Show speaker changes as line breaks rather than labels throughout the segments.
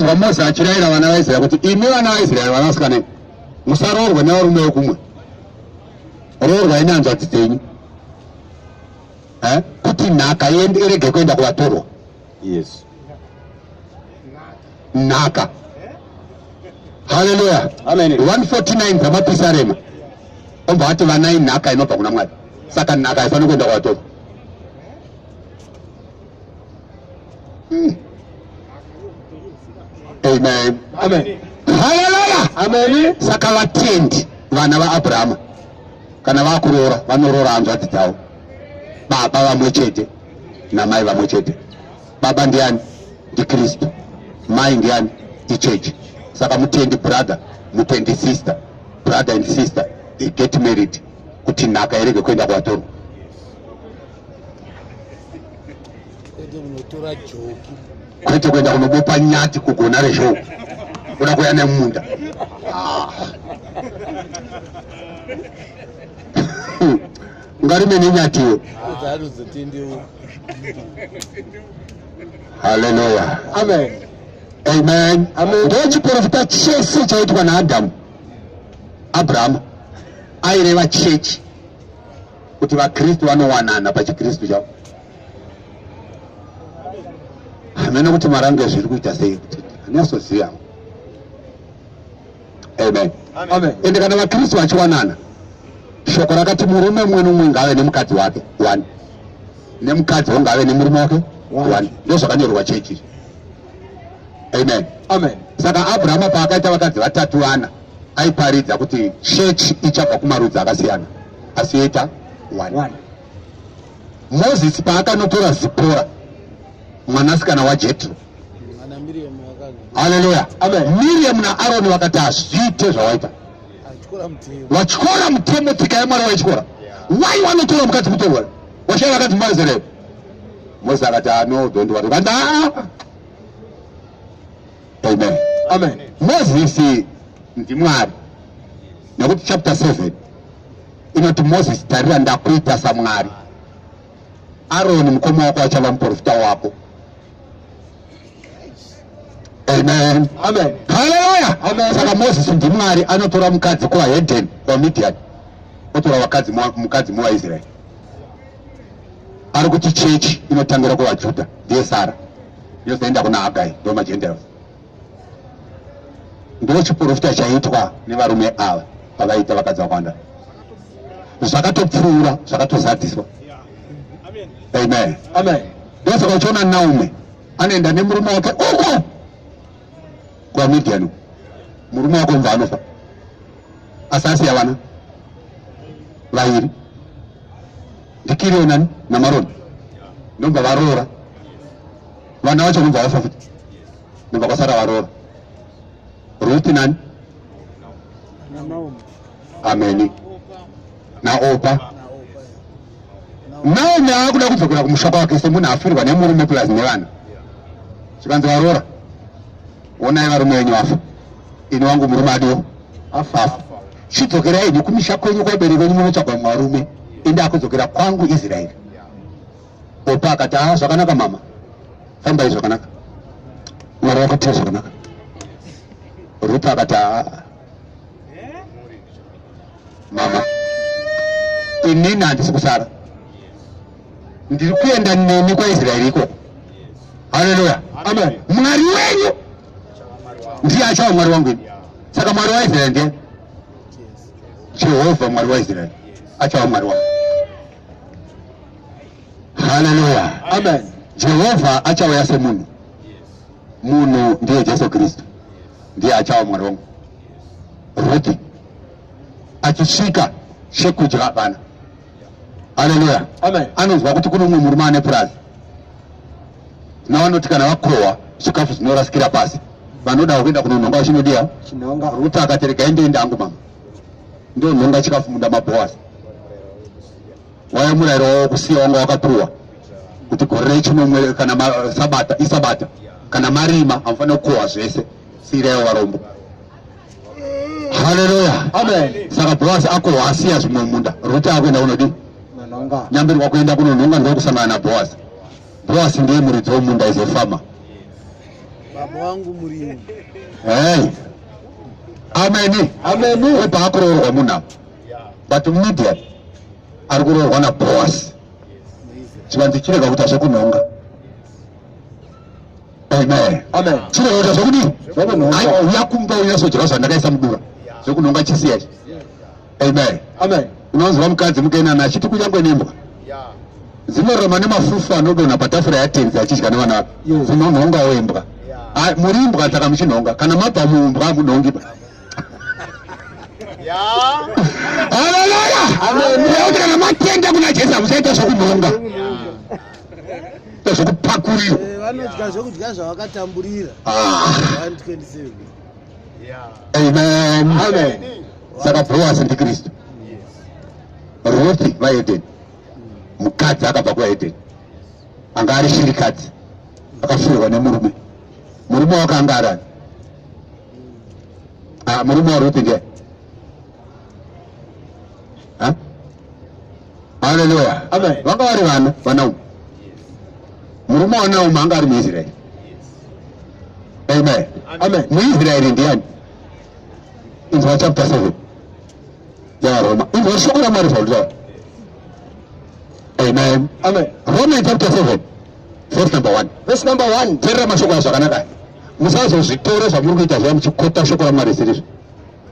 ndakanzwa Mose achirayira vana vaIsraeri kuti imi vana vaIsraeri vanasikana musaroorwe nevarume vekumwe, roorwai nehanzvadzi dzenyu kuti nhaka irege kuenda kuvatorwa.
Yes.
Nhaka. Hallelujah.
Amen.
149 dzamapisarema obva ati vanai nhaka inobva kuna Mwari, saka nhaka haifaniri kuenda kuvatorwa. Amen.
Amen.
Hallelujah.
Amen.
Saka vatendi vana vaAbhurahama kana vakuroora vanoroora hanzvadzi dzavo, baba vamwe chete namai vamwe chete. Baba ndiani? NdiKristu. Mai ndiani? ichechi. Saka mutendi brother, mutendi sister, brother and sister, they get married kuti nhaka irege kuenda kuvatorwa. Kwete kuenda kunobopa nyati kugona rezhou kuda kuya nemunda. Ngarime nenyatiwe. Hallelujah.
Amen.
Amen. Amen. Ndochiprofita chese chaitwa naAdhamu. Abrahama aireva chechi kuti vaKristu vanowanana pachikristu chavo. Hamena kuti marango zviri kuita sei kuti nesoziva. Amen.
Amen.
Ende kana vaKristu vachiwanana, shoko rakati murume mumwe nomumwe ngave nemukadzi wake 1, nemukadzi ngave nemurume wake 1. Ndozvakanyorwa chechi. Amen.
Amen.
Saka Abrahama paakaita vakadzi vatatu vana aiparidza kuti chechi ichabva kumarudzi akasiyana asi yoita 1. Moses paakanotora Zipora mwanasikana waJetro. Hallelujah.
Amen.
Miriam naAroni vakati hazviite zvawaita, vatyora mutemo tsika yaMwari vaityora. Wai wanotora mukadzi mutorwa washaya vakadzi muvaIsraeri? Moses akati no, don't worry. Amen.
Amen.
Moses ndiMwari, nekuti chapter 7 inoti Moses tarira ndakuita saMwari, Aroni mukoma wako achava muprofita wako. Amen.
Amen.
Hallelujah.
Amen.
Saka Moses ndiMwari anotora mukadzi kuvaHedheni vaMidhiani, otora mukadzi muvaIsraeri. Ari kuti chechi inotangira kuvaJudha ndiye Sara, yozoenda kuna Hagai ndo maGentiles. Ndo chiprofita chaitwa nevarume ava pavaita vakadzi vakawanda, zvakatopfuura, zvakatozadziswa. Amen.
Amen.
Ndosaka uchiona Naomi anoenda nemurume wake uko kuvaMidhiani, murume wake mva anofa, asasiya vana vaviri, ndiKirioni naMaroni, ndomva varoora vana vacho, ndomva vafa futi, ndomva kwasara varoora Ruthi nani? Ameni. Naopa. Naomi akuda kudzokera kumusha kwake semunhu afirwa nemurume plus nevana. Chikanzi varoora, onai varume venyu vafa, ini wangu murume adiwo afa. Chidzokerai nekumisha kwenyu kwabereki kwenyu munotsvagwa mwarume, ende akudzokera kwangu Israeri. Opa akati zvakanaka mama, fambai zvakanaka, Mwari wakaita zvakanaka. Ruth akati mama, inini handisi kusara, ndiri kuenda nemi kwaIsraeri ikoko. Hallelujah.
Amen.
Mwari wenyu ndiye achava Mwari wangu. Saka Mwari waIsraeri ndiye Jehovha, Mwari waIsraeri achava Mwari wangu. Hallelujah.
Amen.
Jehovha achauya semunhu, munhu ndiye Jesu Kristu, ndiye achava Mwari wangu. Ruthi achisvika chekudya vana. Hallelujah.
Amen.
Anonzwa kuti kuno mumwe murume ane purazi, navanoti kana vakohwa zvikafu zvinorasikira pasi vanoda kuenda kunonhonga vachinodiya
chinonga.
Ruthi akati rega ende hangu mama, ndonhonga chikafu munda maBhoazi. Waya murayiro wokusiya wanga wakapiwa kuti gore rechinomwe kana isabata kana marima amfanira kukohwa zvese, siirayo varombo. Hallelujah.
Amen.
Saka Boazi akohwa asiya zvimwe munda, Ruthi akuenda kunodi
Nanonga.
nyambirwa kuenda kunonhonga ndokusangana naBhoazi. Boazi ndiye muridzi womunda, is a farmer.
baba wangu murimu.
Amen. Wepa akurorwa muna. But media arikurorwa na boss. Chivanzi chireka kuti azokunonga. Amen. Chireka kuti azokudi. Uyakumba uyasochera zvandakaisa mudura. Zokunonga chisiyachi. Amen. Unonzwa mukadzi mukaenda nachiti kunyangwe nembwa. Zinorema nemafufu anodonha patafura yatenzi achidya nevana vake. Zinonhonga wembwa. Muri imbwa saka muchinhonga. Kana mabva muumbwa hamunhongiba. Haleluya! Kuti kana matenda kuna Jesu musaita zvokunhonga. Zvokupakurira.
Vanodya zvokudya zvavakatamburira. 127.
Amen. Saka Boaz ndiKristu. Ruthi vaEdeni. Mukadzi akabva kuEdeni. Anga ari shirikadzi. Akafirwa nemurume. Murume wakanga arani. Murume waRuthi ndiye. Haleluya. Vanga vari vana. Murume waNaomi anga ari muIsraeri. Amen. MuIsraeri ndiani? Inzwa chapter 7 yaRoma. Inzwa shoko raMwari zvautaura. Amen. Romans chapter 7 verse number 1. Teerera mashoko ayo zvakanaka. Musazozvitora zvamuri kuita zviya muchikota shoko raMwari serizvo.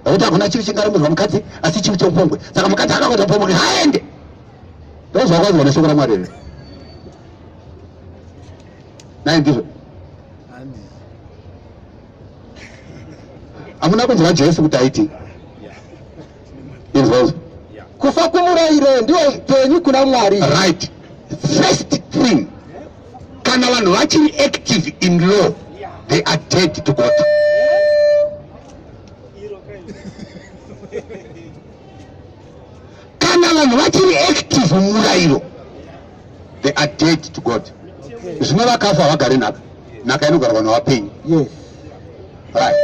Nokuti hakuna chiri chingaremerwa mukadzi asi chivi cheupombwe. Saka mukadzi akakwata upombwe haende. Ndozvakazwa neshoko raMwari ere? Nai ndizvo. Hamuna kunzwa Jesu kuti aiti. Inzwa. Kufa kumurayiro ndio upenyu kuna Mwari. Right. First thing. Kana vanhu vachiri active in law, they are dead to God. Kana vanhu vachiri active murayiro, they are dead to God. Zvino vakafa vagare nhaka. Nhaka inogarwa navapenyu.
Yes.
Right.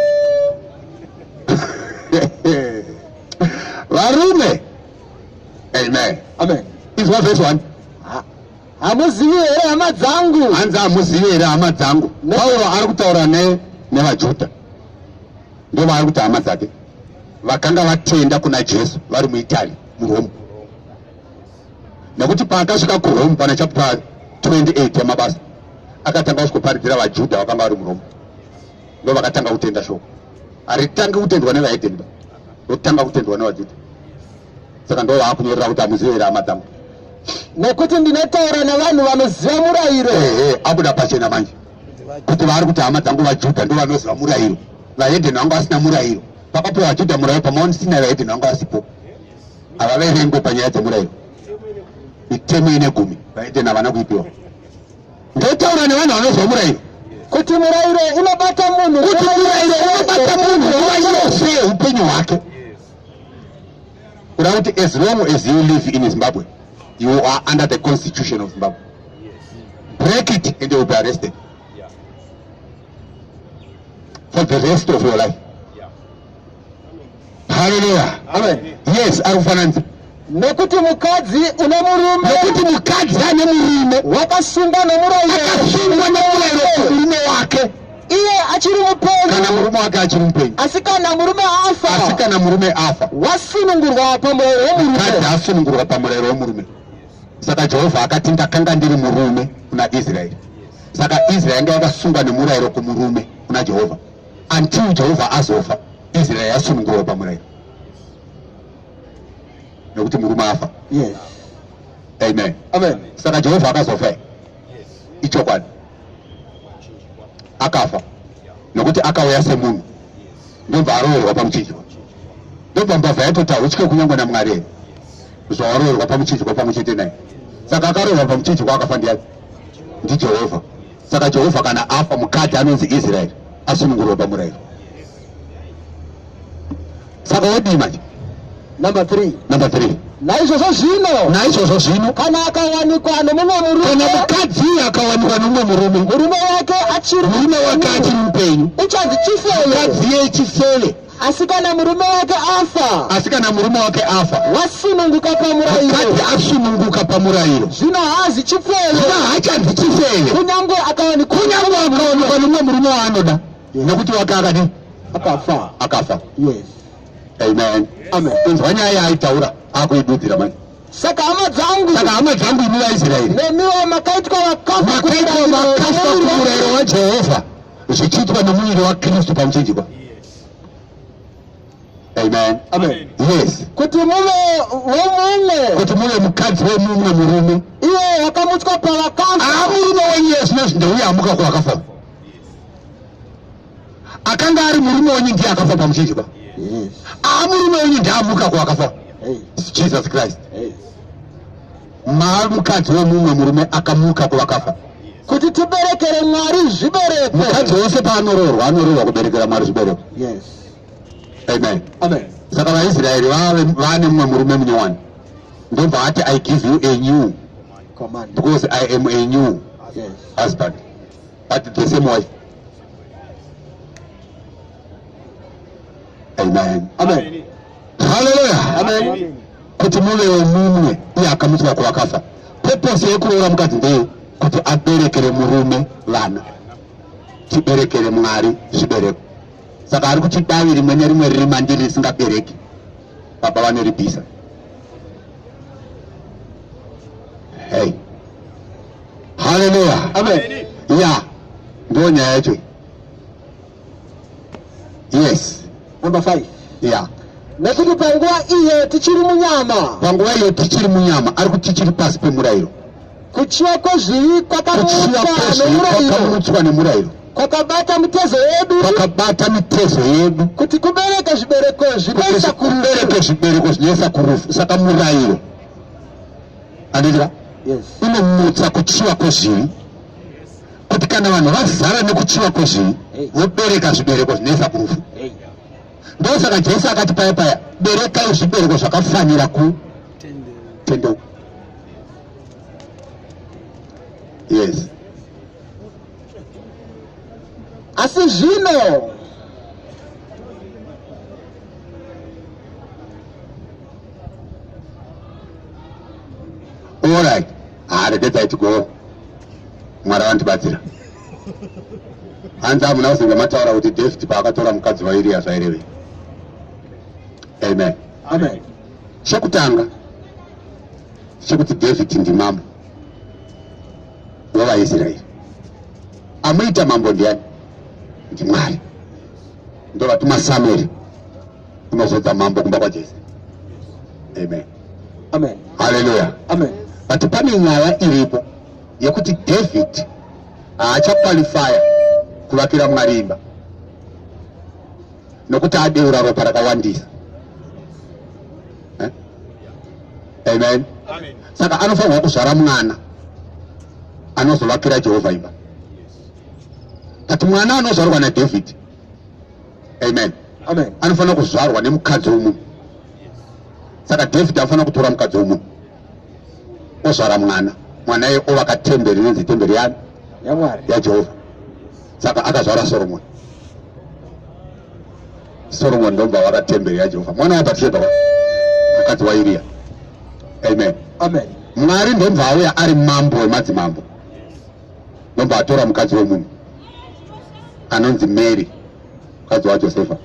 Varume. Amen. Izwa verse 1.
Hamuzivi here hama dzangu.
Hanzi hamuzivi here hama dzangu. Pauro ari kutaura nevaJudha. Ndio vari kuti hama dzake. Vakanga vatenda kuna Jesu vari muItali, muRome. Nekuti paakasvika kuRome pana chapter 28 yamabasa, akatanga kusvikoparidhira vaJudha vakanga vari muRome. Ndio vakatanga kutenda shoko. Haritanga kutendwa nevaHedheni, rotanga kutendwa nevaJudha. Saka ndo vaakunyorera kuti hamuzivi here hama dzangu.
Nekuti ndinotaura navanhu vanoziva murayiro.
Abuda pachena manje. Kuti vari kuti hama dzangu vaJudha ndo vanoziva murayiro. VaHedheni vanga vasina murayiro. Pakapiwa vaJudha murayiro paMount Sinai, VaHedheni vanga vasipo. Havaverengwe panyaya dzemurayiro. Mitemo ine 10 VaHedheni havana kuipiwa. Ndotaura nevanhu vanoziva murayiro.
Kuti murayiro unobata munhu.
Kuti murayiro unobata munhu nguva yose upenyu hwake. Kuda kuti as long as you live in Zimbabwe, you are under the constitution of Zimbabwe. Break it and you will be arrested. For the rest of your life. Hallelujah.
Amen.
Yes, akufananza.
Nekuti mukadzi une murume.
Nekuti mukadzi ane murume
wakasungwa nomurayiro.
Akasungwa nomurayiro kumurume wake.
Iye achiri mupenyu.
Kana murume wake achiri mupenyu.
Asi kana murume afa.
Asi kana murume afa.
Wasunungurwa pamurayiro womurume.
Mukadzi asunungurwa pamurayiro womurume. Saka Jehovha akati ndakanga ndiri murume kuna Israeri. Saka Israeri anga yakasungwa nemurayiro kumurume kuna Jehovha. Until Jehovha azofa, Israeri yasunungurwa pamurayiro. Nekuti murume afa.
Yes.
Amen. Saka Jehovha akazofa. Ichokwadi. Akafa. Nekuti akauya semunhu. Ndobva aroverwa pamuchinjikwa. Ndobva mbavha yatotaura uchike kunyangwe naMwari. Zvawaroverwa pamuchinjikwa pamwe chete naye. Saka akaroverwa pamuchinjikwa akafa ndiani? NdiJehovha. Saka Jehovha kana afa, mukadzi anonzi Israeri asunungurwa pamurayiro. Saka wodii manje?
Number 3.
Naizvozvo zvino
kana akawanikwa nomumwe murume,
kana mukadzi akawanikwa nomumwe murume
murume wake achiri
mupenyu,
uchanzi chifeve.
Mukadzi yechifeve
asikana murume wake afa,
asikana murume wake afa,
wasununguka pamurayiro,
akati asununguka pamurayiro,
zvino haazi chifeve,
haachanzi chifeve,
kunyange akawanikwa
nomwe murume waanoda, nekuti wake akati akafa.
Yes.
Amen.
Amen.
Inzwa nyaya yaitaura akuidudzira manje.
Saka hama dzangu
imi vaIsraeri
nemiwo makaitwa vakafa
kumurayiro waJehovha zvichiitwa nomuviri waKristu pamuchinjikwa. Amen.
Amen.
Yes.
Kuti muve
mukadzi wemumwe murume,
iye wakamutswa pavakafa,
murume weyesu nezvi ndeuye amuka kuvakafa. Akanga ari murume wenyu ndiye akafa pamuchinjikwa. Murume wenyu ndiye amuka kuvakafa. Jesus Christ. Mukadzi wemumwe murume akamuka kuvakafa
kuti tiberekere Mwari zvibereko.
Mukadzi wose paanoroorwa anoorwa kuberekera Mwari zvibereko.
Yes.
Amen.
Amen.
Saka vaIsraeri vane mumwe murume munyowani, ndobva ati I give you a new command because I am a new husband, but the same wife. Amen.
Amen.
Hallelujah.
Amen.
Kuti muve mumwe iye akamutswa kuvakafa. Purpose yekuroora mukadzi ndeye kuti aberekere murume vana, tiberekere Mwari zvibereko. Saka ari kuti davi rimwe nerimwe riri mandiri risingabereki, baba vanoribvisa. Hey. Hallelujah.
Amen.
Yeah. Ndo nyaya yacho. Yes.
Number 5.
Yeah.
Nekuti panguva iyo tichiri munyama, ari kuti tichiri pasi pemurayiro. Kuchiva kwezvivi
kwakamutswa nemurayiro,
kwakabata mitezo yedu, kuti kubereke zvibereko
zvinoisa kurufu. Saka murayiro anditira unomutsa kuchiva kwezvivi, kuti kana vanhu vazara nekuchiva kwezvivi vobereka zvibereko zvinoisa kurufu. Ndosaka Jesu akati paya berekai zvibereko zvakafanira kutendeuka. Yes.
Asi zvino
all right, regai go. Mwari vandibatsira. Hanzi hamuna kuzinga mataura kuti David paakatora mukadzi waIria zvaireve. Amen.
Amen.
Chekutanga chekuti David ndimambo wavaIsraeri. Amuita mambo ndiani? NdiMwari. Ndovatuma Samueri kunozodza mambo kumba kwaJese. Amen.
Amen.
Hallelujah.
Amen.
But pane nyaya iripo yekuti David haachakwalifaya kuvakira Mwari imba nokuti adeura ropa rakawandisa. Amen. Saka anofanirwa kuzvara mwana anozovakira Jehovha imba. Kati mwana anozvarwa naDavid, amen, anofanira kuzvarwa nemukadzi womunhu. Saka David anofanira kutora mukadzi womunhu ozvara mwana iye ovaka temberi inonzi temberi yani yaJehovha. Saka akazvara Solomon ndomba waka temberi yaJehovha, mwana waBhatisheba mukadzi waIria. Amen.
Amen.
Mwari ndomba auya ari mambo wemadzimambo, ndomba atora mukadzi womunhu anonzi Mary, mukadzi waJosefa,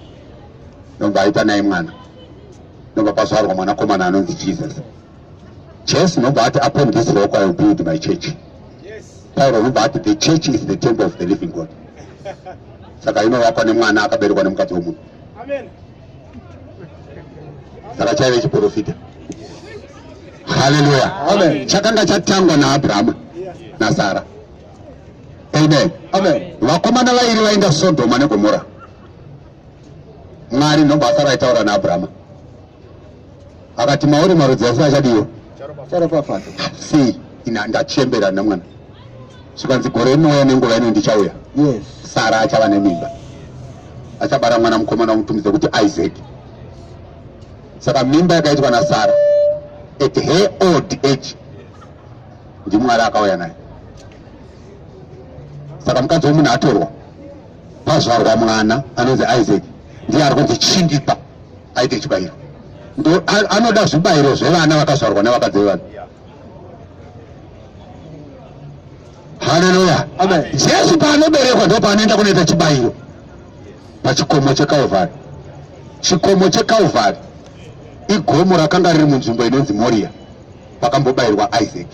ndomba aita naye mwana, ndomba pazvarwa mwanakomana anonzi Jesus. Jesu ndomba ati upon this rock I will build my church. Paul ndomba ati the church is the temple of the living God. Saka inovakwa nemwana akaberekwa nemukadzi womunhu.
Amen.
Saka chaive chiprofita. Hallelujah.
Amen.
Chakanga chatangwa naAbrahama naSara. Amen.
Amen.
Vakomana vairi vaenda Sodoma neGomora. Mwari ndomba asaraitaura naAbrahama akati mauri marudzi ose achadiwa sei ndachembera nemwana svikanzi gore rinouya nenguva ino ndichauya. Sara achava nemimba, achabara mwana mukomana umutumidze kuti Isaac. Saka mimba yakaitwa naSara at her old age ndiMwari akauya naye. Saka mukadzi womunhu atorwa pazvarwa mwana anonzi Isaac, ndiye ari kunzi chindipa aite chibayiro. Anoda zvibayiro zvevana vakazvarwa nevakadzi vevanhu. Haleluya.
Amen.
Jesu paanoberekwa ndo paanoenda kunoita chibayiro pachikomo cheKalvari. Chikomo cheKalvari igomo rakanga riri munzvimbo inonzi Moria, pakambobayirwa Isaac.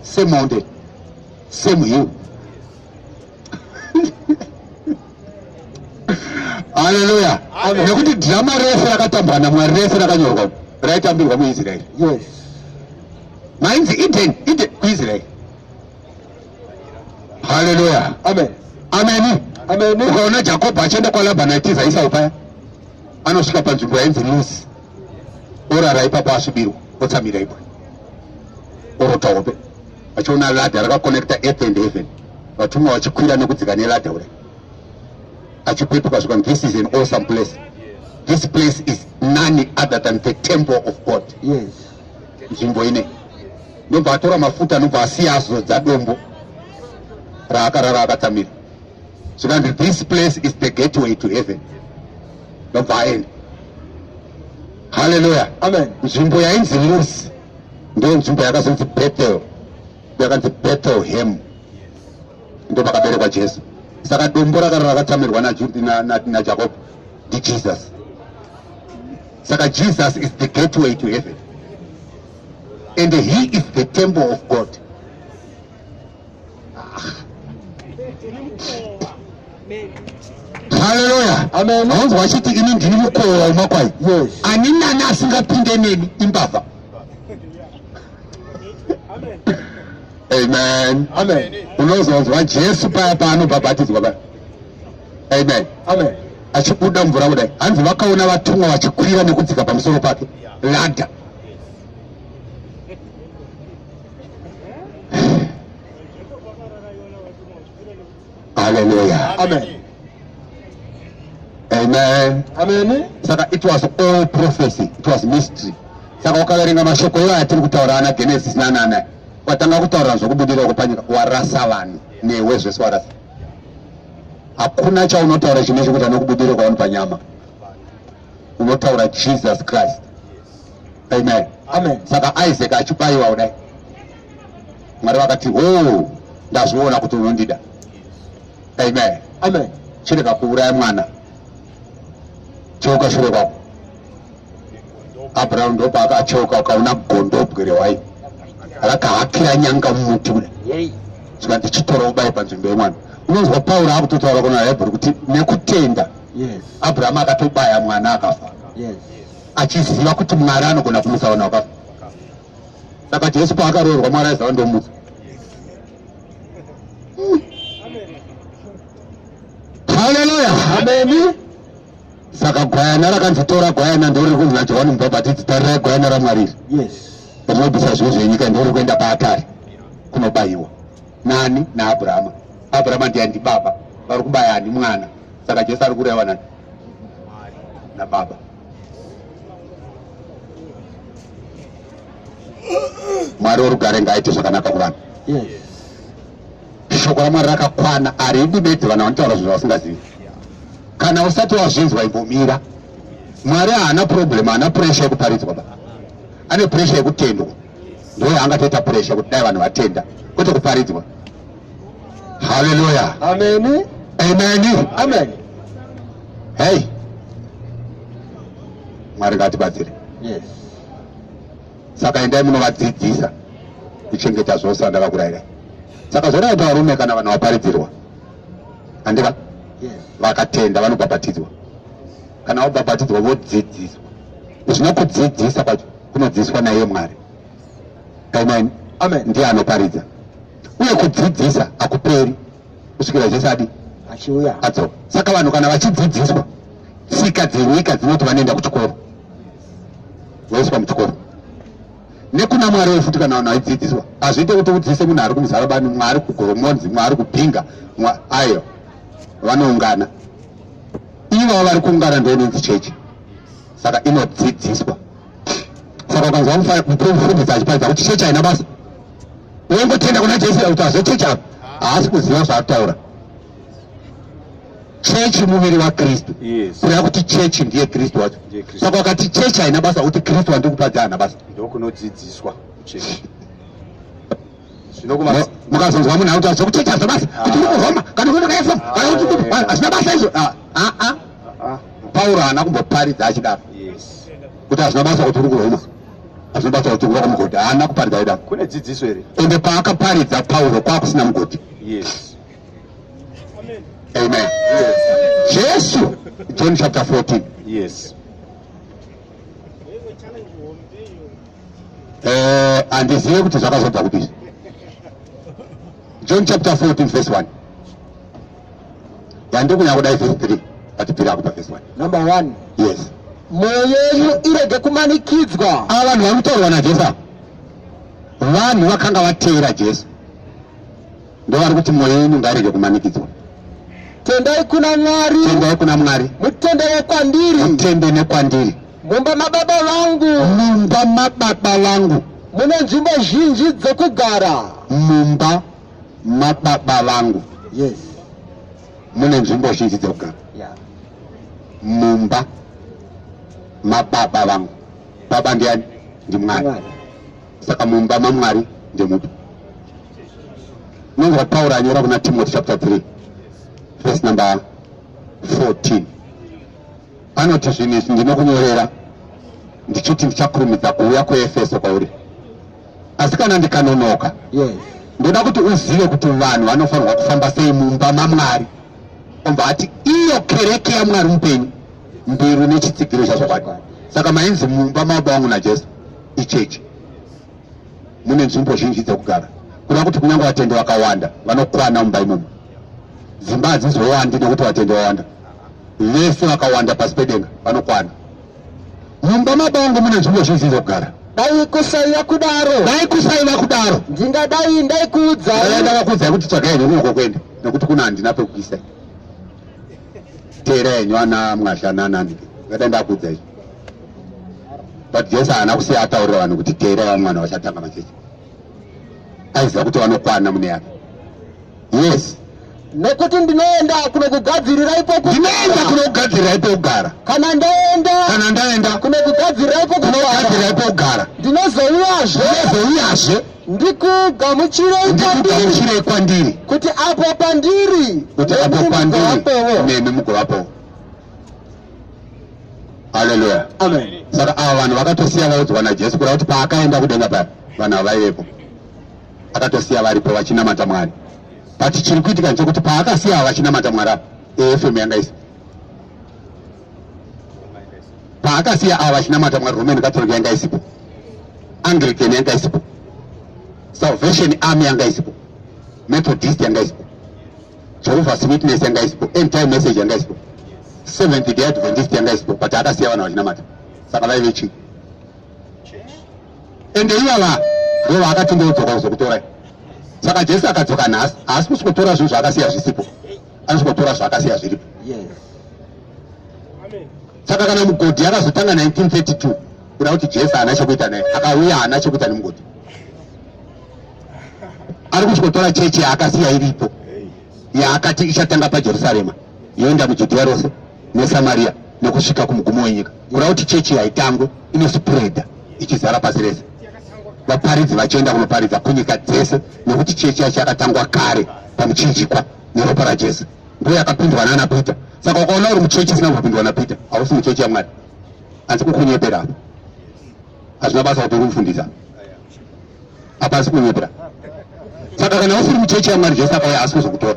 Same mountain, same hill. Haleluya. Nekuti dhirama rese rakatambwa naMwari, rese rakanyorwa raitambirwa muIsraeri.
Yes.
Mainzi Eden kuIsraeri. Haleluya.
Amen.
Amen.
Amen.
Ukaona Jacob achienda kwaLabhani aitiza Esau paya, anosvika panzvimbo yainzi Luzi, orara ipapo asvibirwa, otsamira ipo, orota hope, achiona ladha rakakonekta earth and heaven, vatumwa vachikwira nekudzika neladha kudai, achipepuka zvika, this is an awesome place. This place is none other than the temple of God.
Yes.
Nzvimbo ine ndobva atora mafuta anobva asiya azodza dombo raakarara akatsamira. Zvikanzi this place is the gateway to heaven. Ndobva aenda. Haleluya.
Amen.
Nzvimbo yainzi Luzi ndiyo nzvimbo yakazonzi Bethel, yakanzi Bethlehem, ndo pakaberekwa Jesu. Saka dombo rakarara rakatsamirwa naJacob ndiJesus. Saka Jesus is the gateway to heaven, and he is the temple of God. Haleluya.
Amen.
Wanzi wachiti ini ndini mukova waumakwai.
Yes.
Ani nani asingapinde neni imbavha. Amen.
Amen.
Unozonzwa Jesu paya paanobhabhatidzwa paya. Amen.
Amen.
Achibuda mvura kudai, hanzi vakaona vatumwa vachikwira nekudzika pamusoro pake ladha. Hallelujah.
Amen.
Amen.
Amen.
Saka it was all prophecy, it was mystery. Saka wakaverenga mashoko iwo atiri kutaura ana Genesis nanana, watanga kutaura zvokubudira kupanyika, warasa vanhu newe zvese warasa. Hakuna chaunotaura chine chekuti anokubudira kwauri panyama. Unotaura Jesus Christ. Amen.
Amen.
Saka Isaac achibayiwa kudai, Mwari vakati oh, ndazviona kuti unondida. Amen.
Amen.
Chireka kuuraya mwana, choka shure kwako. Abraham ndo paakachoka, ukaona gondobwe rewai rakahakira nyanga mumuti kudai, zvikanzi chitora ubaye panzvimbo yemwana. Unonzwa Pauro akutotaura kuna vaHebheru kuti nekutenda Abraham akatobaya mwana akafa, achiziva kuti Mwari anogona kumusa vana vakafa. Saka Jesu paakaroorwa Mwari aiziva ndomusa. Haleluya.
Amen.
Saka gwayana rakanzi tora gwayana ndoriri kunzi naJohani Mubhabhatidzi, tarirai gwayana raMwari rinobvisa zviwo zvenyika, ndoriri kuenda paatari kunobayiwa. Nani? naAbhurahama. Abhurahama ndiye ndibaba, vari kubaya ani? Mwana. Saka Jesu ari kureva nani? Nababa. Mwari orugare ngaaite zvakanaka kuvanhu. Shoko raMwari rakakwana, haridi bedzi vanhu vanotaura zvinhu vasingazivi. Kana usati wazvinzwa imbomira. Mwari haana problem, haana pressure yekuparidzwa ba, ane pressure yekutendwa. Ndiye angatoita pressure kuti dai vanhu vatenda, kwete kuparidzwa. Haleluya.
Amen.
Amen.
Amen.
Hey, Mwari ngatibatsire. Saka endai munovadzidzisa kuchengeta zvose vandakakurayirai. Saka zvonaita varume kana vanhu vaparidzirwa, handika vakatenda vanobhabhatidzwa. Kana vabhabhatidzwa vodzidziswa. Zvinokudzidzisa kwacho kunodzidziswa naiye Mwari. Amen.
Amen.
Ndiye anoparidza. Uye kudzidzisa hakuperi kusvikira Jesu adi
achiuya
adzoka. Saka vanhu kana vachidzidziswa, tsika dzenyika dzinoti vanoenda kuchikoro, voiswa muchikoro. Nekuna Mwari futi kana vanhu vaidzidziswa, hazviite kuti udzidzise munhu ari kumuzarabani, Mwari kugoromonzi, Mwari kupinga, ayo vanoungana. Ivo vari kuungana ndononzi chechi. Saka inodzidziswa. Saka ukanzwa mufundisi achiparidza kuti chechi haina basa, wengotenda kuna Jesu kuti hazvo chechi apa, haasi kuziva zvaataura. chechi muviri waKristu.
Yes.
Kureva kuti chechi ndiye Kristu wacho. Saka wakati chechi haina basa kuti Kristu wandikupadza hana basa.
Ndokunodzidziswa chechi.
Mukazonzwa munhu akuti acho kuchechi hazina basa. Kuti uri kuRoma kana kuti kaFM kana kuti hazina basa izvo. Pauro haana kumboparidza achidaro.
Yes.
Kuti hazina basa kuti uri kuRoma. Hazina basa kuti uri kumugodhi. Haana kuparidza achidaro.
Kune dzidziso here.
Ende paakaparidza Pauro kwakusina mugodhi.
Yes.
Amen. Yes. Jesu, John chapter 14.
Yes.
Andizive kuti zvakazobva kudii. John chapter 14 verse 1. Yandikunya kudai verse 3. Atipira kupa verse 1.
Number 1.
Yes.
Mwoyo yenyu irege kumanikidzwa.
Ava vanhu vanotaurwa naJesu. Vanhu vakanga vateera Jesu. Ndovari kuti mwoyo yenyu ngairege kumanikidzwa.
Tendai kuna Mwari.
Tendai kuna Mwari.
Mutendere kwandiri.
Mutendere kwandiri.
Mumba mababa vangu.
Mumba mababa vangu.
Mune nzvimbo zhinji dzekugara.
Mumba mababa vangu.
Yes.
Mune nzvimbo zhinji dzekugara.
Yeah.
Mumba mababa vangu. Baba ndiani? Ndimwari. Saka mumba maMwari ndemupi? Nonzwa Pauro anyora kuna Timothy chapter 3 verse number 14. Anoti zvinhu izvi ndinokunyorera ndichiti ndichakurumidza kuuya kuEfeso kwauri. Asi kana ndikanonoka,
yes,
ndoda kuti uzive kuti vanhu vanofanirwa kufamba sei mumba maMwari. Obva ati iyo kereke yaMwari mupenyu, mbiru nechitsigiro chazvokwadi. Saka mainzi mumba mababa vangu naJesu ichechi. Mune nzvimbo zhinji dzekugara. Kuda kuti kunyange vatendi vakawanda vanokwana mumba imomo. Dzimba hadzizowandi nekuti vatendi vawanda. Vese vakawanda pasi pedenga vanokwana. Mumba mababa vangu mune nzvimbo zhinji dzekugara.
Dai kusaiva kudaro.
Dai kusaiva kudaro.
Ndingadai ndaikuudzai.
Ndakakuudzai kuti tsvakai henyu uko kwenda nekuti kuna handina pekuisa. Teera henyu ana Mwashana anandike. Ngadai ndakuudzai. But Jesu haana kusiya ataurira vanhu kuti teerai vamwana vachatanga machechi. Aiziva kuti vanokwana mune yake. Yes.
Nekuti ndinoenda kunokugadzirirai pokugara.
Ndinoenda kunokugadzirirai pokugara.
Kana ndaenda kunokugadzirirai
pokugara.
Ndinozouyazve ndikugamuchirei
kwandiri.
Kuti apo pandiri
nemi mugovapowo. Haleluya.
Amen.
Saka ava vanhu vakatosiya vaudzwa naJesu kuda kuti paakaenda kudenga paya vanhu havaivepo. Akatosiya varipo vachinamata Mwari. But chiri kuitika ndechekuti paakasiya ava vachinamata Mwari apa, AFM yanga isipo. Paakasiya ava vachinamata Mwari, Roman Catholic yanga isipo. Anglican yanga isipo. Salvation Army yanga isipo. Methodist yanga isipo. Jehovah's Witness yanga isipo. End Time Message yanga isipo. Seventh Day Adventist yanga isipo. But akasiya vanhu vachinamata. Saka vaive chii? Ende ivava ndivo vakatindodzoka kuzokutorai. Saka Jesu akadzoka nhasi, haasi kusikotora zvinhu zvakasiya zvisipo, anosikotora zvakasiya zviripo.
Yes.
Saka kana mugodhi akazotanga 1932 kuda kuti Jesu haana chekuita naye, akauya haana chekuita nemugodhi. Ari kusikotora chechi yaakasiya iripo, yaakati ichatanga paJerusarema yoenda muJudhea rose neSamaria nekusvika kumugumo wenyika. Kuda kuti chechi haitangwe inospreada ichizara pasi rese. Vaparidzi vachienda kunoparidza kunyika dzese nekuti chechi yacho yakatangwa kare pamuchinjikwa neropa raJesu. Ndiyo yakapindwa naana Pita. Saka ukaona uri muchechi isina kupindwa naPita, hausi muchechi yaMwari. Hanzi kukunyepera apa. Hazvina basa kuti uri kufundisa. Apa hasi kunyepera. Saka kana usiri muchechi yaMwari, Jesu akauya haasi kuzokutora.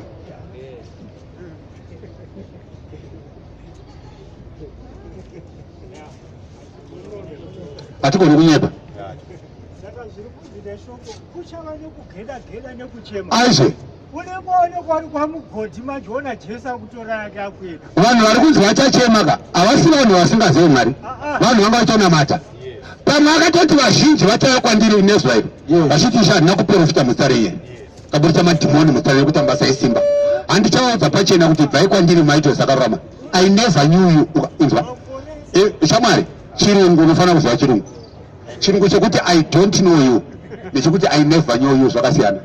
Hatigoni kunyepa. Aizve vanhu vari kunzi vachachemaka havasi vanhu vasingazivi Mwari, vanhu vanga vachonamata. Pamwe vakatoti vazhinji vatauya kwandiri nezuva iri vachiti ishe handina kuprofita muzita renyu, kaburisa madhimoni muzita renyu kuti mabasa esimba. Handichavaudza pachena kuti bvai kwandiri maito sakarurama. I never knew you. Inzwa shamwari, chirungu unofanira kuziva chirungu. Chirungu chekuti I don't know you nechekuti I never knew you zvakasiyana.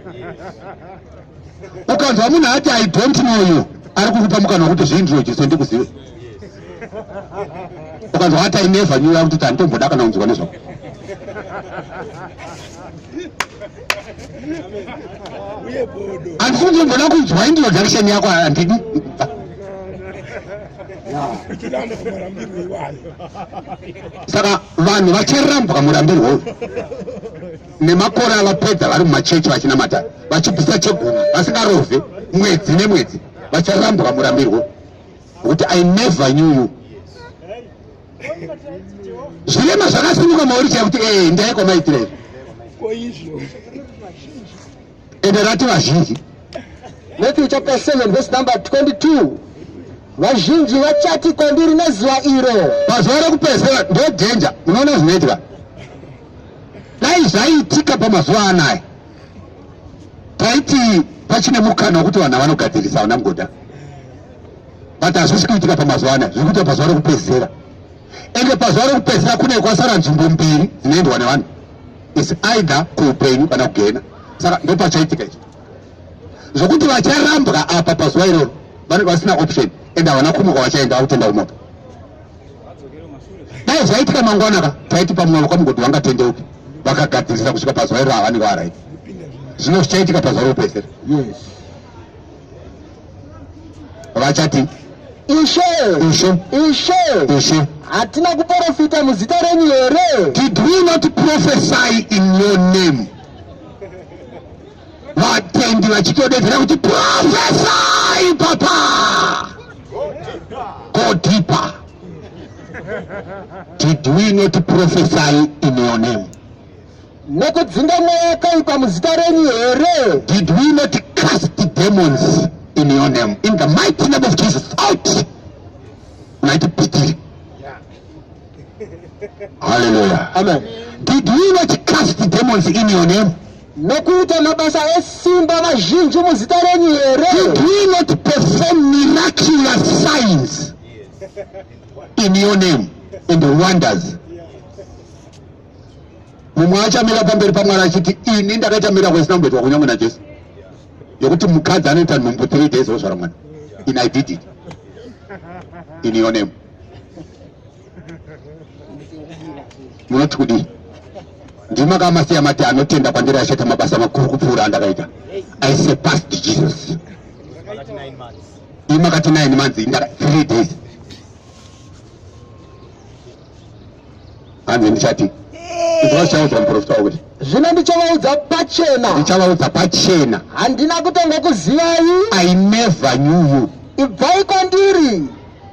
Ukanzwa munhu ati I don't know you, ari kukupa mukana wekuti zviintroduce ndikuzive. Ukanzwa hata inevha nyuya kuti tanditomboda kana kunzwa nezvako. Handisi kunzomboda kunzwa introduction yako handidi. Saka vanhu vacharambuka murambirwo uyu nemakore avapedza vari mumachechi vachinamata vachibvisa chegumi vasingarovhe mwedzi nemwedzi vacharambuka murambirwo kuti I never knew you. Zvirema zvakasimuka mauricha kuti ndaiko maitirei ende rati vazhinji.
Matthew chapter 7 verse number 22. Vazhinji vachati kwandiri nezuva iro.
Pazuva rekupedzisira ndo dhenja. Unoona zvinoitika dai zvaitika pamazuva anaya taiti pachine mukana wekuti vanhu vanogadzirisa vana mugoda, but hazvisi kuitika pamazuva anaya, zviri kuitika pazuva rekupedzisira. Ende pazuva rekupedzisira kune kwasara nzvimbo mbiri dzinoendwa nevanhu, is either kuupenyu kana kugena. Saka ndo pachaitika ichi zvokuti vacharambwa apa pazuva iroro vanenge vasina option ende havana kumuka vachaenda vakutenda kumoto. Dai zvaitika mangwanaka taiti pamwe kwamugoti vangatendeuki vakagadzirisa kusvika pazuva iroro havanenge varaiti. Zvino zvichaitika pazuva rekupedzisira.
Yes.
Vachati Ishe,
hatina kuprofita muzita renyu here?
did we not prophesy in your name? Vatendi vachitodedzera kuti prophesy papa, go deeper. Did we not prophesy in your name?
Nekudzinga mweya yakaipa muzita renyu here?
Did we not cast demons in your name? In the mighty name of Jesus, out! Unaitipitiri. Hallelujah.
Amen.
Did we not cast demons in your name?
Nokuita mabasa esimba mazhinji muzita renyu here?
Did we not perform miraculous signs in your name and wonders? Mumwe achamira pamberi paMwari achiti ini ndakaita kwesina kumboitwa kunyangwe naJesu yokuti mukadzi anoita nhumbu 3 days ozvara mwana. And I did it in your name. Munoti kudii? Ndima kamasiya mati anotenda kwandiri achaita mabasa makuru kupfuura andakaita. I surpassed Jesus. Imakati 9 months 3 days. Hanzi ndichati ndichavaudza muprofita wakuti
zvino ndichavaudza pachena.
Ndichavaudza pachena.
Handina kutanga kuzivai.
I never knew you.
Ibvai kwandiri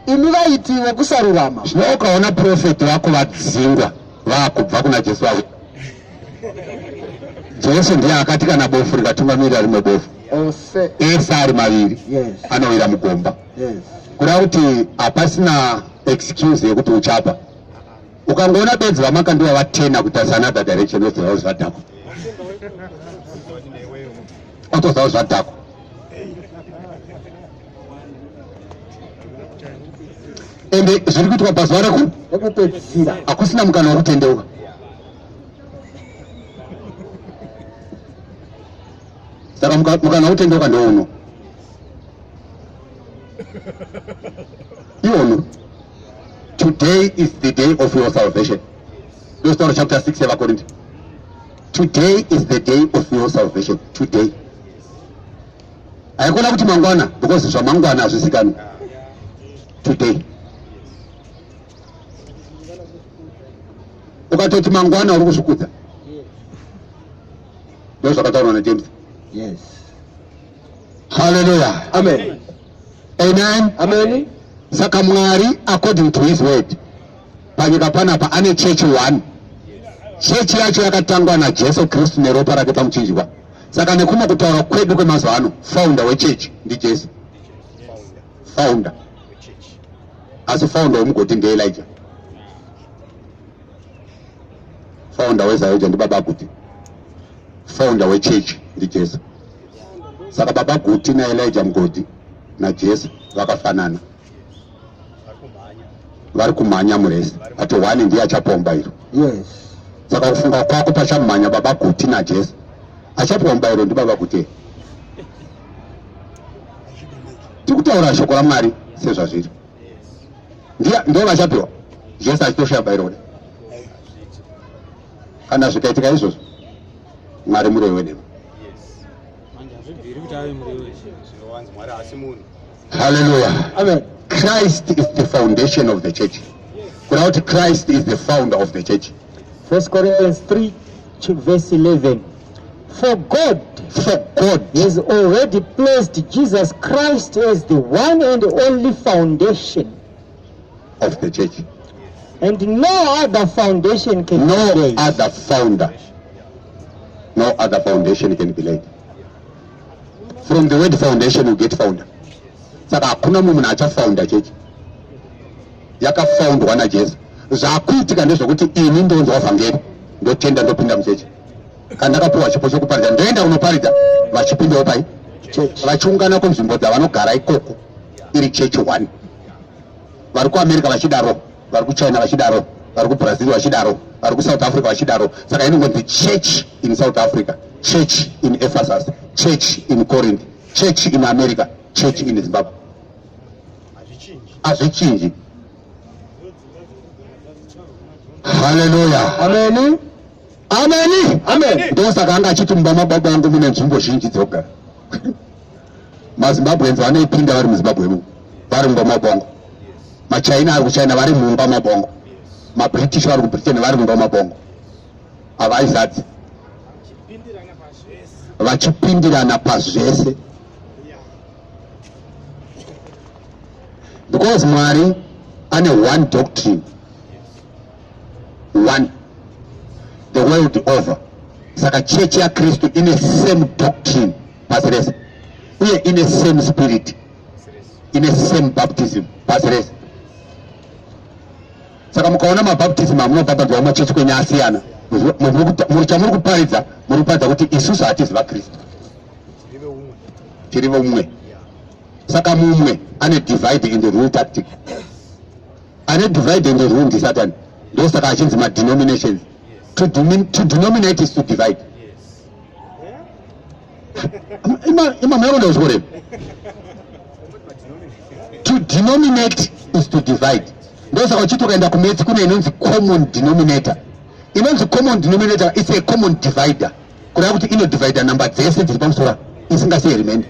imi vaiti vekusarurama.
Zvino ukaona profeti vako vadzingwa vakubva kuna Jesu wavo. Jesu ndiye akati kana bofu rikatungamirira rimwe bofu ese ari maviri anowira mugomba. Kuda kuti hapasina excuse yekuti uchapa. Ukangoona bedzi vamaka ndivo vatena kutarisa another direction otoziva kuti zvadhakwa. Otoziva kuti zvadhakwa. Ende zviri kuitwa pazuva rekupedzisira hakusina mukana wekutendeuka. Saka mukana wekutendeuka ndouno. Iwono. Today is the day of your salvation. Deuteronomy chapter 6 Corinthians. Today is the day of your salvation. Today. Haikona kuti mangwana because zvamangwana hazvizikanwi. Today. Ukatoti mangwana uri kuzvikudza. Ndo zvakataurwa naJames.
Yes.
Hallelujah.
Amen.
Amen.
Amen.
Saka Mwari according to his word panyika panapa ane church 1. Church yacho yakatangwa naJesu Kristu neropa rake pamuchinjikwa. Saka nekuma kutaura kwedu kwemazuva ano founder wechurch ndiJesu. Founder. Asi founder wemugoti ndeElijah. Founder weZayoja ndibaba Guti. Founder wechurch ndiJesu. Saka baba Guti naElijah mugoti naJesu vakafanana. Vari kumhanya murezi ati 1 ndiye achapomba iro.
Yes.
Saka kufunga kwako pachamhanya baba Guti naJesu achapomba iro ndibaba Guti. tikutaura shoko raMwari sezvazviri. Ndiyo vachapiwa Jesu achitosvika bairode. Kana zvikaitika izvozvo Mwari murevi wedemo. Hallelujah.
Amen.
Christ is the foundation of the church. Without Christ is the founder of the church.
1 Corinthians 3 verse 11. For God has already placed Jesus Christ as the one and only foundation
of the church.
And no other foundation can be laid.
No other founder. No other foundation can be laid. From the word foundation you get founder. Saka hakuna munhu achafounda chechi. Yakafoundwa naJesu. Zvakuitika ndezvokuti ini ndonzwa vhangeri ndotenda ndopinda muchechi. Kana ndakapiwa chipo chokuparidza ndoenda kunoparidza vachipindawo pai vachiungana kunzvimbo dzavanogara ikoko iri chechi 1. Vari kuAmerica vachidaro, vari kuChina vachidaro, vari kuBrazil vachidaro, vari kuSouth Africa vachidaro. Saka inongonzi church in South Africa, church in Ephesus, church in Corinth, church in America, church in Zimbabwe. Hazvichinji. Hallelujah.
Amen.
Amen.
Amen.
Ndosaka anga achiti mumba mababa angu mune nzvimbo zhinji dzogara. MaZimbabweans vanoipinda vari muZimbabwe, vari mumba mabongo. MaChina ari kuChina vari mumba mabongo. MaBritish vari kuBritain vari mumba mabongo. Havaizadzi. Vachipindirana pazvese. Because Mwari ane one doctrine. One. The world over. Saka church ya Kristu in a same doctrine. Pasres. We are in a same spirit. In a same baptism. Pasres. Saka mukaona mabaptism amunobhabhadzwa mumachechi kwenye asiyana. Muri kuparidza kuti isusu hatisi vaKristu. Tiri vomwe. Saka mumwe ane divide in the rule tactic. Ane divide in the rule ndi Satan. Ndo saka achinzi ma-denominations. To denominate is to divide. To denominate is to divide. Ndo saka uchitokaenda kumetsi kune inonzi common denominator. Inonzi common denominator is a common divider. Kureva kuti ino divider number dzese dziri pamusoro isingasiyerimendi.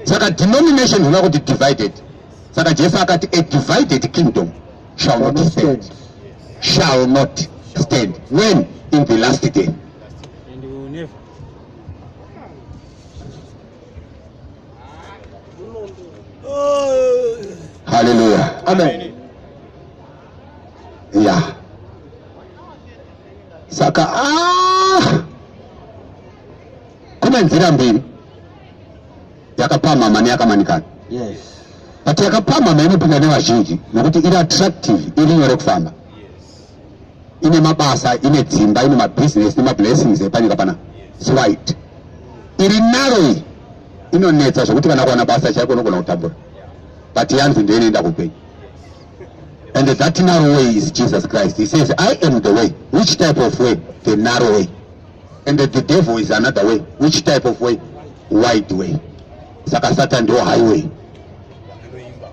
Saka denominations are not divided. Saka Jesu akati a divided kingdom shall not stand. Shall not stand. When? In the last day.
And will never.
Hallelujah.
Amen.
Yeah. Saka kuna nzira mbili yakapamama neyakamanikana.
Yes.
But yakapamama inopinda nevazhinji nokuti iri attractive, iri nyore kufamba. Ine mabasa, ine dzimba, ine mabusiness, ine mablessings epanyika pana. It's wide. Iri narrow inonetsa zvokuti kana kuwana basa chako unogona kutambura. But yanzi ndiyo inoenda kupenyu. And that narrow way is Jesus Christ. He says, I am the way. Which type of way? The narrow way. And the devil is another way. Which type of way? Wide way. Saka Satan ndio highway.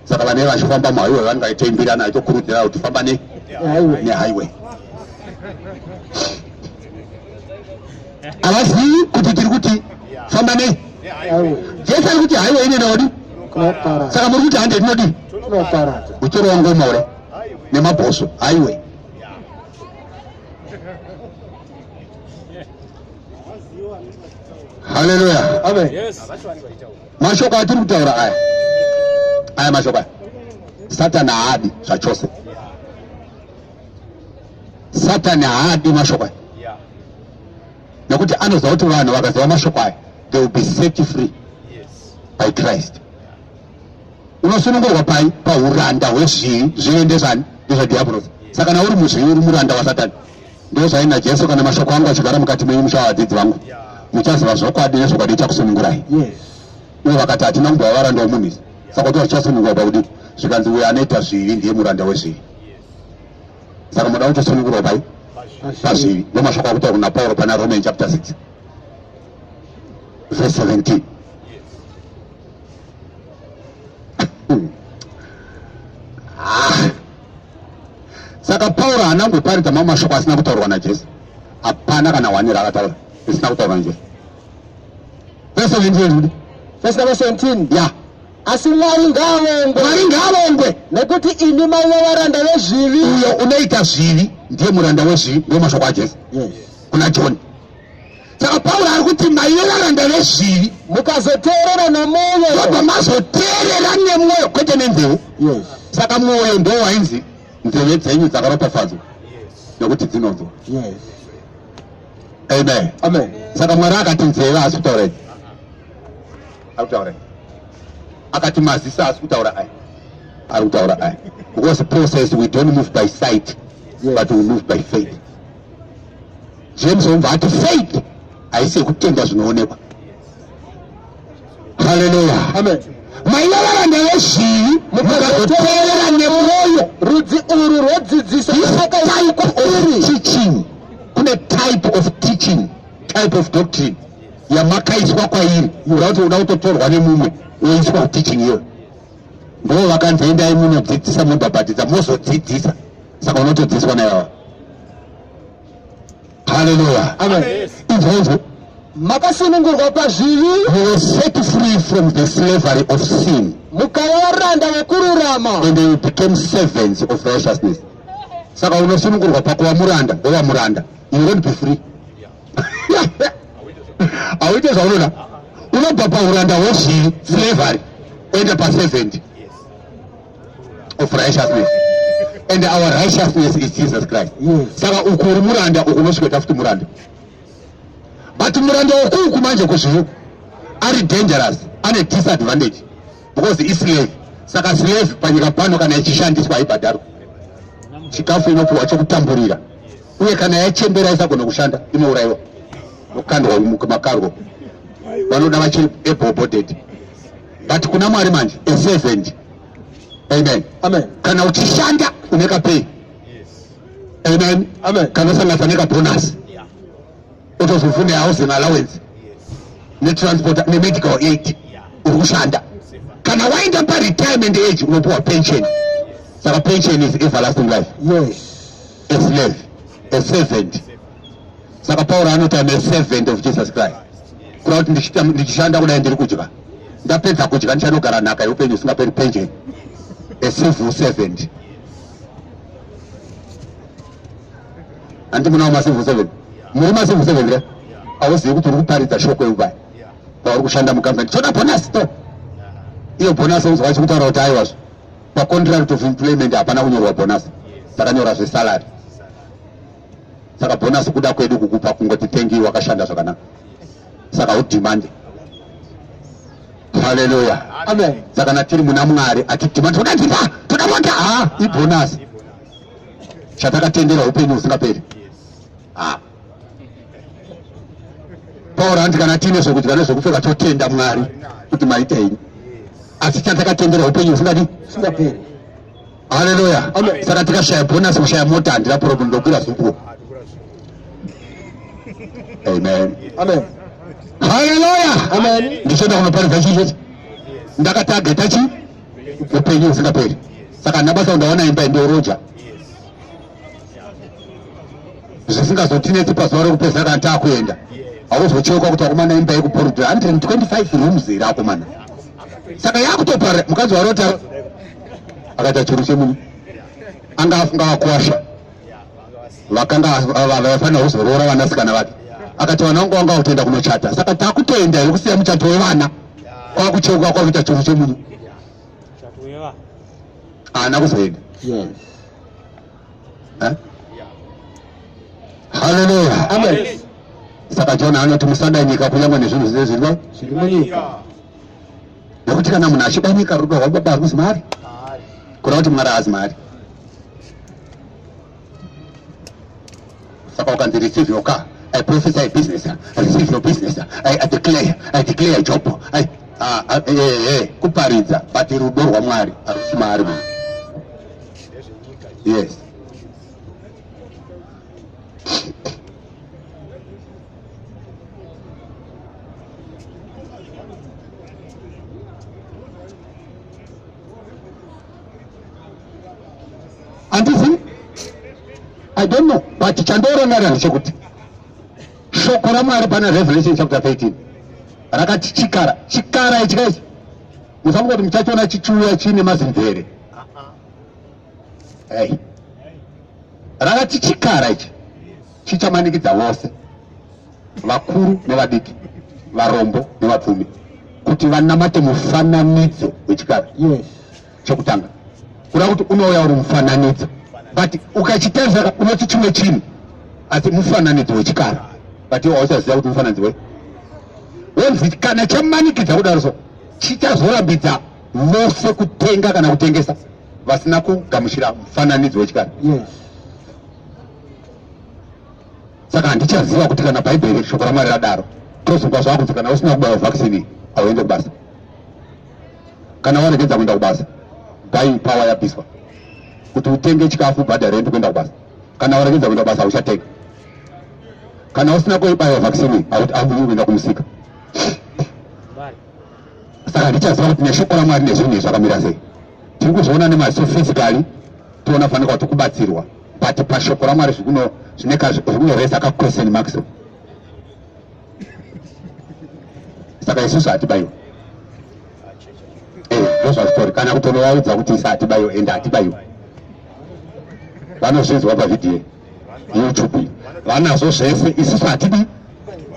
Saka vane vachifamba muhighway vangaitoimbirana aitokurudzira kuti famba nehighway. Avazivi kuti tiri kuti famba nei? Jesu ari kuti highway inoenda kodi? Saka muri kuti hande inodi? Utoro wangomore nemabhoso highway. Hallelujah.
Amen.
Yes.
Mashoko atiri kutaura aya mashoko Satan haadi zvachose. Satan haadi mashoko nekuti anoziva kuti vanhu vakaziva mashoko aya they will be set free by Christ. Unosunungurwa pai pauranda hwezvii zviendesani ndezvadiabhorosi. Saka nauri muzvii uri muranda waSatani. Ndo zvaina Jesu kana mashoko angu achigara mukati menyu muchavadzidzi vangu muchaziva zvokwadi nezvokwadi chakusunungurai.
Yes.
Uye vakati hatina kumbova varanda womunhu. Saka kuti vachasunungurwa pakuti zvikanzi uyo anoita zvivi ndiye muranda wezvivi. Saka muda kutosunungurwa pai pazvivi. Ndo mashoko akutaura kuna Pauro pana Romans chapter 6. verse 17. Saka Pauro anangoparidza mamwe mashoko asina kutaurwa naJesu. Hapana kana wani rakataura risina kutaurwa naJesu. Verse 17.
Verse number 17.
Yeah.
Asi Mwari
ngaavongwe
nekuti ini maive varanda vezvivi.
Uyo unoita zvivi ndiye muranda wezvivi, ndiye mashoko aJesu.
Yes.
Kuna John. Saka Pauro ari kuti maive varanda vezvivi
mukazoteerera nomwoyo.
Baba mazoteerera nemwoyo kwete nenzeve.
Yes.
Saka mwoyo ndo wainzi nzeve dzenyu dzakaropafadzwa nekuti dzinonzwa.
Yes.
Amen.
Amen.
Saka Mwari akati nzeve asi kutaura akati maziso asi kutaura ari kutaura because Paul says we don't move by sight,
yes,
but we move by faith. James omva ati faith haisi yekutenda zvinoonekwa. Hallelujah.
Amen.
Maive varanda vezvivi mukazoteerera nemwoyo.
Rudzi uru rwedzidziso
Type of teaching, kune type of teaching, type of doctrine yamakaiswa kwairi yokuda kuti uda kutotorwa nemumwe woiswa teaching iyo. Ndo vakanzi endai munodzidzisa mubhabhatidza mozodzidzisa, saka unotodzidziswa naivawa. Hallelujah.
Amen.
Izvozvo
makasunungurwa pazvivi.
you were set free from the slavery of sin
mukava varanda vekururama.
and you became servants of righteousness. Saka unosunungurwa pakuva muranda, wova muranda, you won't be free. Hauite zvaunoda, unobva pauranda hwezvivi, slavery, oenda paservant of righteousness, and our righteousness is Jesus Christ.
Yes.
Saka uku uri muranda, uku unosvika futi muranda. But muranda ukuku manje kuzvivi ari dangerous, ane disadvantage because islave. Saka slave panyika pano kana ichishandiswa haibhadharwa, chikafu inopiwa chokutamburira, uye kana yachembera isagona kushanda inourayiwa, nokandwa mumakargo, vanoda vachiri able-bodied. But kuna Mwari manje a servant. Amen.
Amen.
Kana uchishanda uneka pay. Amen.
Amen.
Kana usangatsa neka bonus, utozofune housing allowance, netransport nemedical aid, uri kushanda. Kana waenda paretirement age unopiwa pension. Saka pension is everlasting life.
Yes.
A slave, a servant. Saka Pauro anoti I'm a servant of Jesus Christ. Kuna kuti ndichishanda kudai ndiri kudya, ndapedza kudya ndichanogara nhaka yeupenyu usingaperi pension. A civil servant. Andi munawo ma-civil servant. Muri ma-civil servant here? Hauzivi kuti uri kuparidza shoko yeupai pauri kushanda mukambani. Choda bonus to. Iyo bonus unzwa chikutaura kuti aiwazvo pacontract of employment hapana kunyorwa bonus, dzakanyora zvesalary. Saka bonus kuda kwedu kukupa kungoti thank you wakashanda zvakanaka. Saka udemand. Hallelujah.
Amen.
Saka natiri muna Mwari atidemand toda mota ibonus chatakatendera upenyu usingaperi. Pauro anti kana tine zvokudya nezvokupfeka totenda Mwari kuti maitei, asi chatakatendera upenyu
usingaperi.
Hallelujah.
Amen.
Saka tikashaya bonus, kushaya mota handina problem, ndokwira zupu. Amen.
Amen.
Hallelujah.
Amen.
Ndichoda kunoparidza chicho ndakatageta chi upenyu usingaperi. Saka ndabasa ndaona imba ndoroja zvisingazotinetsi pazuva rekupedza kana taakuenda. Hauzocheuka kuti akomana imba yekuporudhira 125 rooms iri akomana. Saka yakutopara mukadzi warota akaita churu chemunhu anga afunga wakuwasha vakanga vafanira kuzoroora vanasikana vake, akati vana vangu vanga kutoenda kunochata, saka takutoenda yekusiya muchato wevana kwakucheuka kwakuita churu chemunhu haana kuzoenda.
Yes.
Hallelujah.
Amen.
Saka John anoti musada nyika kunyangwe nezvinhu zvine zviripo,
Zviri munyika.
nekuti kana munhu achida nyika rudo rwababa haruzi mari, kuda kuti Mwari haazi mari. Saka ukanzi receive your car, I prophesy business, I receive your business, I declare a job, kuparidza, but rudo rwaMwari harusi mari. Yes. I don't know, but chandoronara ndechekuti shoko raMwari pana Revelation chapter 13 rakati chikara ichi musangoti muchachiona chichiuya chine mazimvere. Hey, rakati chikara ichi chichamanikidza vose, vakuru nevadiki, varombo nevapfumi, kuti vanamate mufananidzo wechikara.
Yes.
Chekutanga kuda kuti unouya uri mufananidzo, but ukachitenzera unoti chimwe chinhu asi mufananidzo wechikara, but iwe hauchaziva kuti mufananidzo wei wenzi. Kana chamanikidza kudaro so chichazorambidza vose kutenga kana kutengesa vasina kugamuchira mufananidzo wechikara.
Yes.
Saka handichaziva kuti kana bhaibheri shoko raMwari radaro tozonga zvakunzi kana usina kubaya vhakisini hauende kubasa, kana waregedza kuenda kubasa buying power yabviswa kuti utenge chikafu bhadhari ende kuenda kubasa. Kana waregedza kuenda kubasa hauchatenga, kana usina kuibaya vhakisini haubuyi kuenda kumusika. Saka handichaziva kuti neshoko raMwari nezvinhu izvi zvakamira sei. Tiri kuzviona nemaziso physically, toona fanika kuti kubatsirwa, but pashoko raMwari zvikunoresa ka question marks. Saka isusu hatibayiwa. Ndozvazitori kana kutonovaudza kuti isa hatibayiwa ende hatibayiwa. Vanozvinzwa pavidhiyo YouTube, vanazvo zvese, isusu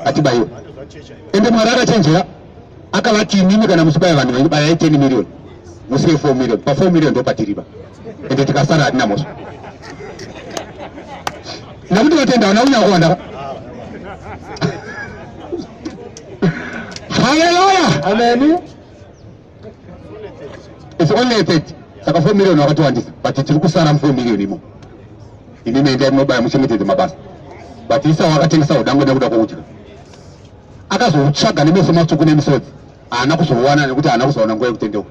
hatibayiwa. Ende Mwari akachenjera akavati imimi kana muchibaya vanhu vanobayai 10 million musei 4 million, pa 4 million ndopatiriva, ende tikasara hatina mosva nakuti vatenda vana unyakuwanda. Hallelujah,
Amen.
it's only a 30. Saka 4 million wakatiwandisa, but tiri kusara mu 4 million imo. Ini mende munobaya muchengetedze mabasa, but isa wakatengesa udango nekuda kwokudya, akazoutsvaga nemeso matsvuku nemisodzi, haana kuzouwana nekuti haana kuzoona nguva yekutendeuka.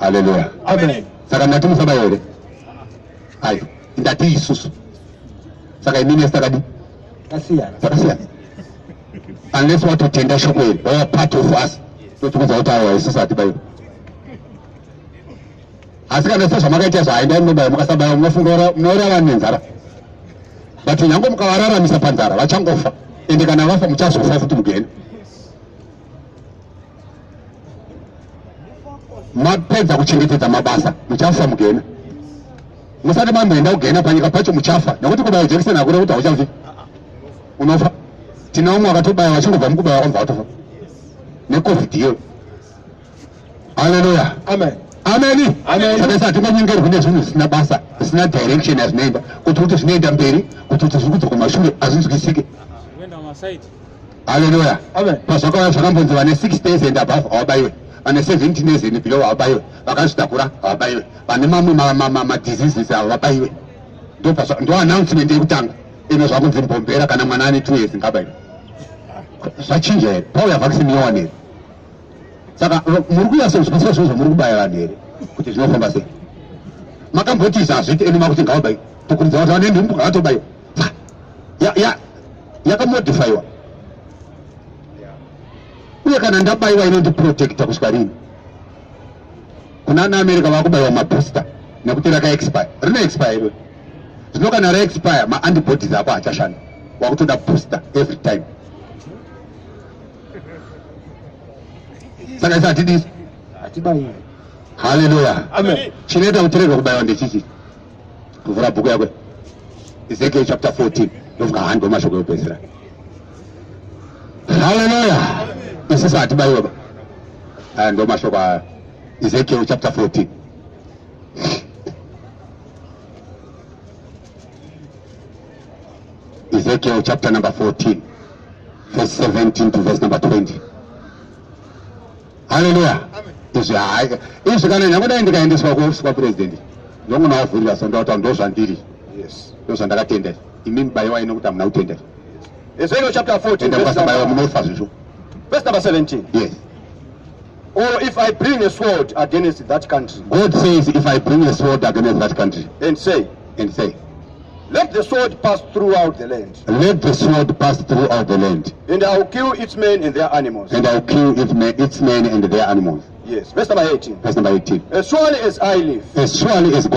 Hallelujah,
Amen.
saka ndati musabayo here, ayo ndati isusu. Saka imini esitakadi takasiyana, unless watotenda shoko iri wava part of us, totikudza kuti awa isusu hatibayo. Asi kana sezvamakaita zvaendai munobayo mukasabayo munofunga munoora vanhu nenzara, but nyange mukavararamisa panzara vachangofa, ende kana vafa muchazofa futi mugeni. Mapedza kuchengetedza mabasa muchafa mugena, musati mamboenda kugena panyika pacho muchafa, nekuti kubaya jekiseni hakuna kuti hauchafi, unofa. Tina umwe wakatobaya vachingobva mukubaya wakabva watofa necovid iyo. Haleluya,
Amen.
ameni.
Amen.
Saka isa tingonyengerwa nezvinhu zvisina basa, zvisina direction yazvinoenda, kuti zvinoenda mberi, kuti zviri kudzoka kumashure hazvinzwisike. Haleluya,
Amen.
pazvakauya zvakambonzi vane 6 days and above havabayiwe, vane 17 days and below havabayiwe, vakazvitakura havabayiwe, vane mamwe madiseases havabayiwe. Ndo announcement yekutanga ino zvakunzi mbombera kana mwana ane 2 years ngabayiwe. Zvachinja here, pauya vhakisini yowane here. Saka muri kuyasozvisa izvozvo muri kubaya vanhu here kuti zvinofamba sei. Makamboti izvi hazviti eni makuti ngavabayiwe, tokuridza kuti vane ndumbu ngavatobayiwa. Yakamodifaiwa, uye kana ndabayiwa inondiprotecta kusvika rini. Kuna anaAmerika vakubayiwa mabooster nekuti rakaexpire, rine expire iro. Zvino kana raexpire maantibodies ako hachashanda, wakutoda booster every time. Saka isa hatidisi.
Hatibayiwa.
Hallelujah,
Amen.
chinoita kuti tirege kubayiwa ndechichi. Kuvhura bhuku yakwe Ezekiel chapter 14 ndosvika hando mashoko yopedzisira. Hallelujah, isusu hatibayiwa ba. Aya ndo mashoko aya, Ezekiel chapter 14. Ezekiel chapter number 14 verse 17 to verse number 20. Hallelujah, izvi kana nyangudai ndikaendeswa kuofisi kwapurezidendi ndongonavhurira sondauta ndozvandiri, ndozvandakatenda. Imi mubayiwa ino kuti hamuna kutenda.
Ezekiel chapter 14,
Ende mukasabayiwa munofa zvisvo.
verse number 17.
Yes,
Or if I bring a sword against that country
God says, if I bring a sword against that country
and say, let the sword pass throughout the land,
let the sword pass throughout the land,
and I will kill its men and their animals.
and I will kill its men and their animals.
Yes, verse number 18.
Verse number 18.
As surely as I live,
As surely as